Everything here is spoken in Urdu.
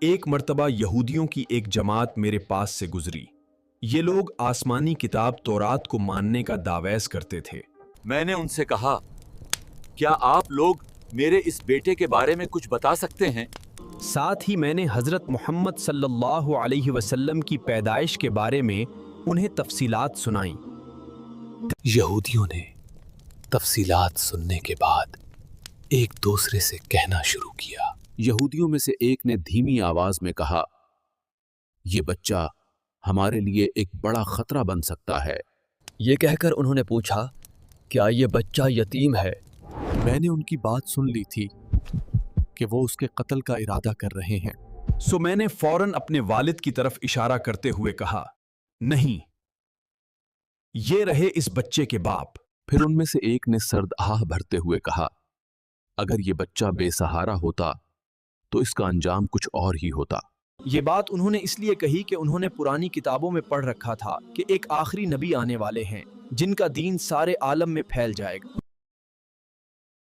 ایک مرتبہ یہودیوں کی ایک جماعت میرے پاس سے گزری۔ یہ لوگ آسمانی کتاب تورات کو ماننے کا دعویٰ کرتے تھے۔ میں نے ان سے کہا، کیا آپ لوگ میرے اس بیٹے کے بارے میں کچھ بتا سکتے ہیں؟ ساتھ ہی میں نے حضرت محمد صلی اللہ علیہ وسلم کی پیدائش کے بارے میں انہیں تفصیلات سنائیں۔ یہودیوں نے تفصیلات سننے کے بعد ایک دوسرے سے کہنا شروع کیا۔ یہودیوں میں سے ایک نے دھیمی آواز میں کہا، یہ بچہ ہمارے لیے ایک بڑا خطرہ بن سکتا ہے۔ یہ کہہ کر انہوں نے پوچھا، کیا یہ بچہ یتیم ہے؟ میں نے ان کی بات سن لی تھی کہ وہ اس کے قتل کا ارادہ کر رہے ہیں۔ سو میں نے فوراً اپنے والد کی طرف اشارہ کرتے ہوئے کہا، نہیں، یہ رہے اس بچے کے باپ۔ پھر ان میں سے ایک نے سرد آہ بھرتے ہوئے کہا، اگر یہ بچہ بے سہارا ہوتا تو اس کا انجام کچھ اور ہی ہوتا۔ یہ بات انہوں نے اس لیے کہی کہ انہوں نے پرانی کتابوں میں پڑھ رکھا تھا کہ ایک آخری نبی آنے والے ہیں جن کا دین سارے عالم میں پھیل جائے گا۔